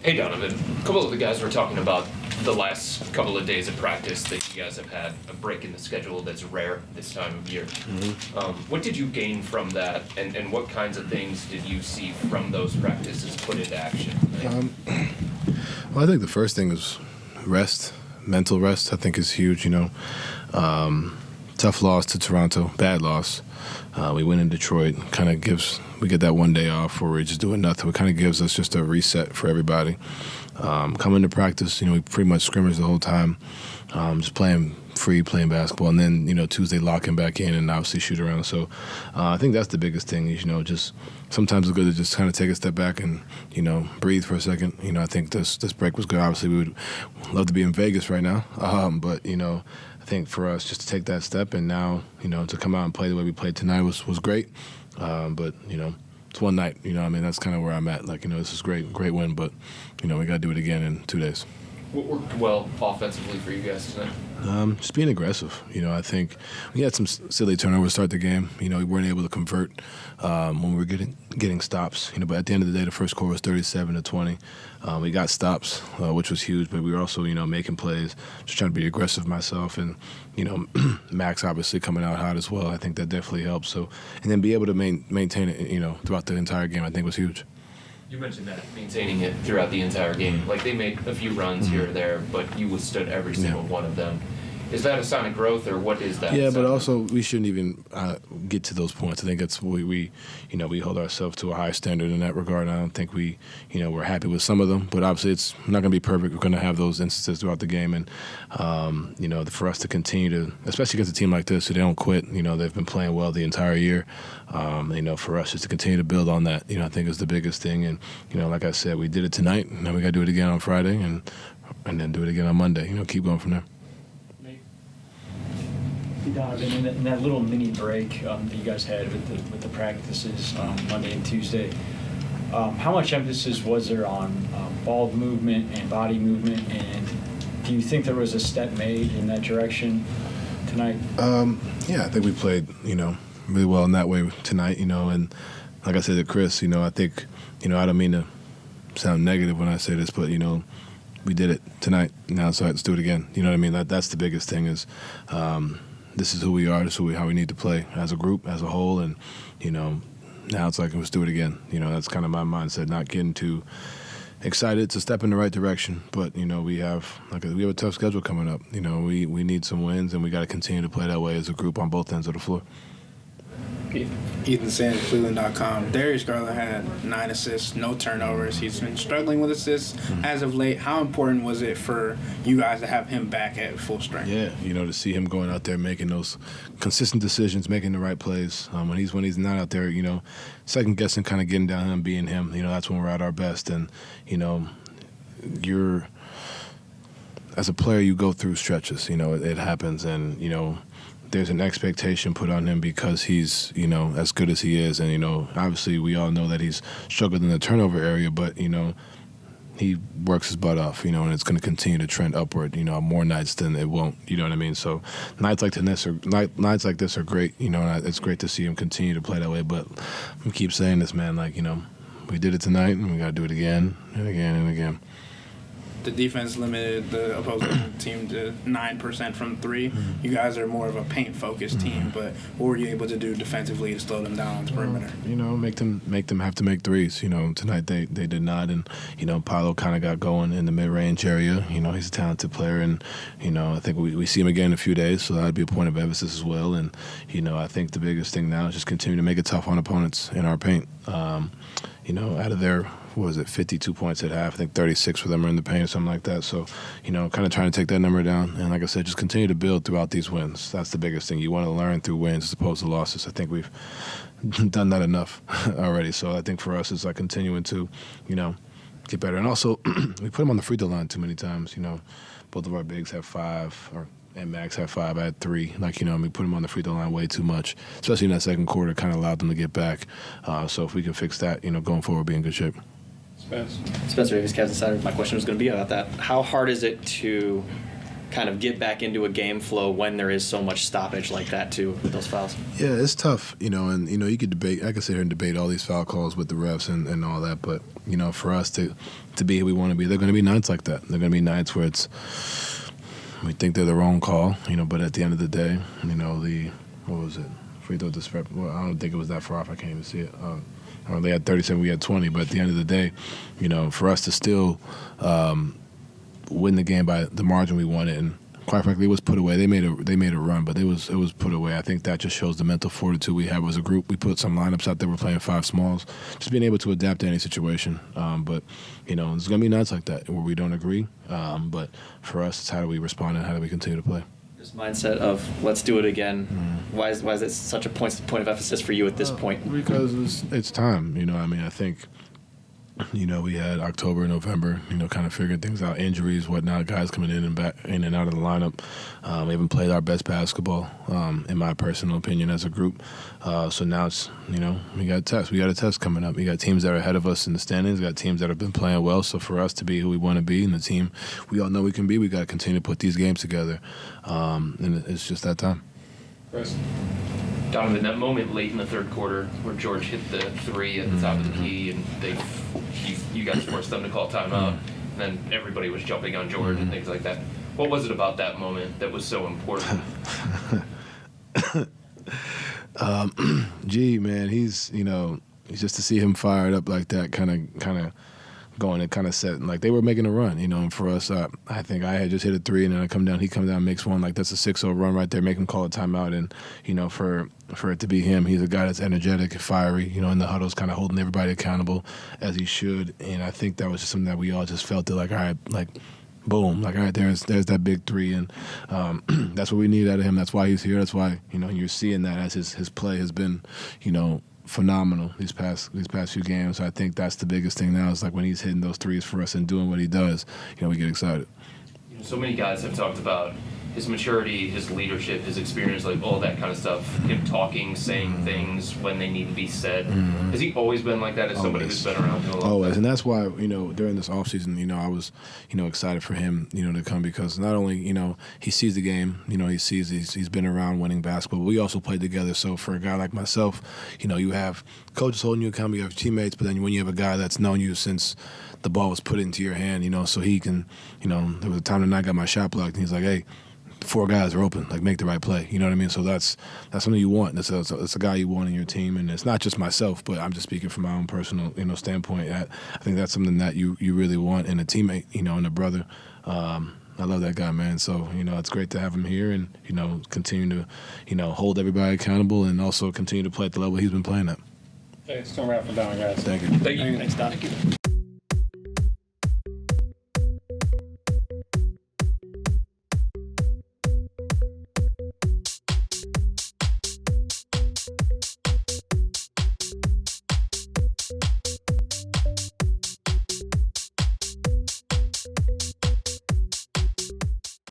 Hey, Donovan. A couple of the guys were talking about the last couple of days of practice that you guys have had a break in the schedule that's rare this time of year. What did you gain from that, and what kinds of things did you see from those practices put into action? Well, I think the first thing is rest, mental rest. I think is huge. Tough loss to Toronto, bad loss. We win in Detroit. We get that one day off where we're just doing nothing. It kind of gives us just a reset for everybody. Coming to practice, we pretty much scrimmaged the whole time, just playing free, playing basketball, and then Tuesday locking back in and obviously shoot around. So I think that's the biggest thing. Just sometimes it's good to just kind of take a step back and breathe for a second. I think this break was good. Obviously, we would love to be in Vegas right now, but I think for us just to take that step and now to come out and play the way we played tonight was great. But it's one night. That's kind of where I'm at. This is great win, but we got to do it again in 2 days. What worked well offensively for you guys tonight? Just being aggressive. I think we had some silly turnovers to start the game. We weren't able to convert when we were getting stops. But at the end of the day, the first quarter was 37-20. We got stops, which was huge. But we were also, making plays, just trying to be aggressive myself. And Max obviously coming out hot as well. I think that definitely helps. So, and then be able to maintain it, throughout the entire game, I think was huge. You mentioned that, maintaining it throughout the entire game. Like, they made a few runs here or there, but you withstood every single one of them. Is that a sign of growth, or what is that? Yeah, but also we shouldn't even get to those points. I think that's we hold ourselves to a high standard in that regard. I don't think we're happy with some of them, but obviously it's not going to be perfect. We're going to have those instances throughout the game, and for us to continue to, especially against a team like this, so they don't quit. They've been playing well the entire year. For us just to continue to build on that, I think is the biggest thing. And like I said, we did it tonight, and now we got to do it again on Friday, and then do it again on Monday. Keep going from there. Donovan, in that little mini break that you guys had with the practices Monday and Tuesday, how much emphasis was there on ball movement and body movement, and do you think there was a step made in that direction tonight? Yeah, I think we played, really well in that way tonight, and like I said to Chris, I think, I don't mean to sound negative when I say this, but, we did it tonight. Now so let's do it again. You know what I mean? That's the biggest thing is this is who we are. This is how we need to play as a group, as a whole. And, now it's like, let's do it again. That's kind of my mindset, not getting too excited. It's a step in the right direction. But, we have a tough schedule coming up. We need some wins, and we got to continue to play that way as a group on both ends of the floor. Ethan Sand, Cleveland.com. Darius Garland had 9 assists, no turnovers. He's been struggling with assists as of late. How important was it for you guys to have him back at full strength? Yeah, to see him going out there making those consistent decisions, making the right plays. When he's not out there, second guessing, kind of getting down him, being him. That's when we're at our best. And you're as a player, you go through stretches. It happens, and there's an expectation put on him because he's, as good as he is. And, obviously we all know that he's struggled in the turnover area, but, he works his butt off, and it's going to continue to trend upward, more nights than it won't, you know what I mean? So nights like this are great, and it's great to see him continue to play that way. But I keep saying this, man, we did it tonight, and we got to do it again and again and again. The defense limited the opposing team to 9% from 3. You guys are more of a paint-focused team, but what were you able to do defensively to slow them down on the perimeter? Make them have to make threes. Tonight they did not, and Paolo kind of got going in the mid-range area. He's a talented player, and I think we see him again in a few days, so that'd be a point of emphasis as well. And I think the biggest thing now is just continue to make it tough on opponents in our paint. Out of their 52 points at half. I think 36 for them are in the paint or something like that. So, kind of trying to take that number down. And like I said, just continue to build throughout these wins. That's the biggest thing. You want to learn through wins as opposed to losses. I think we've done that enough already. So I think for us, it's continuing to, get better. And also, we put them on the free throw line too many times. Both of our bigs have 5, and Max had 5. I had 3. We put them on the free throw line way too much, especially in that second quarter. Kind of allowed them to get back. So if we can fix that, going forward, we'll be in good shape. Spencer Davis, Cavs Insider. My question was going to be about that. How hard is it to kind of get back into a game flow when there is so much stoppage like that too with those fouls? Yeah, it's tough, and you could debate. I could sit here and debate all these foul calls with the refs and all that, but for us to be who we want to be, they're going to be nights like that. They're going to be nights where we think they're the wrong call, but at the end of the day, what was it? Free throw disrespect. Well, I don't think it was that far off. I can't even see it. They had 37, we had 20, but at the end of the day, for us to still win the game by the margin we wanted, and quite frankly, it was put away. They made a run, but it was put away. I think that just shows the mental fortitude we have as a group. We put some lineups out there. We're playing 5 smalls, just being able to adapt to any situation. But there's gonna be nights like that where we don't agree. But for us, it's how do we respond and how do we continue to play. This mindset of let's do it again. Why is it such a point of emphasis for you at this point? Because it's time. I think. We had October, November, kind of figuring things out, injuries, whatnot, guys coming in and out of the lineup. We haven't played our best basketball, in my personal opinion, as a group. So now it's, we got tests. We got a test coming up. We got teams that are ahead of us in the standings. We got teams that have been playing well. So for us to be who we want to be and the team we all know we can be, we got to continue to put these games together. And it's just that time. Chris? Donovan, that moment late in the third quarter where George hit the 3 at the top of the key and you guys forced them to call timeout, and then everybody was jumping on George and things like that. What was it about that moment that was so important? Gee, man, he's just to see him fired up like that, kind of going and kind of set, like they were making a run, and for us, I think I had just hit a 3 and then he comes down, makes one, like that's a 6-0 run right there, make him call a timeout, and for it to be him, he's a guy that's energetic and fiery, in the huddles, kind of holding everybody accountable as he should, and I think that was just something that we all just felt that all right, boom, all right, there's that big 3, and that's what we need out of him. That's why he's here. That's why you're seeing that as his play has been, phenomenal these past few games. So I think that's the biggest thing now is when he's hitting those 3s for us and doing what he does, we get excited. So many guys have talked about his maturity, his leadership, his experience, all that kind of stuff. Him talking, saying things when they need to be said. Has he always been like that as somebody who's been around him a long Always, time? and that's why during this offseason, I was excited for him to come because not only he sees the game, he sees he's been around winning basketball, but we also played together. So for a guy like myself, you have coaches holding you accountable, you have teammates, but then when you have a guy that's known you since the ball was put into your hand, so he can, there was a time that I got my shot blocked, and he's like, hey, 4 guys are open, make the right play. You know what I mean? So that's something you want. It's a guy you want in your team, and it's not just myself, but I'm just speaking from my own personal, standpoint. I think that's something that you really want in a teammate, and a brother. I love that guy, man. So, it's great to have him here and, continue to, hold everybody accountable and also continue to play at the level he's been playing at. Hey, it's going to wrap for Donovan, guys. Thank you. Thank you. Thanks, Don.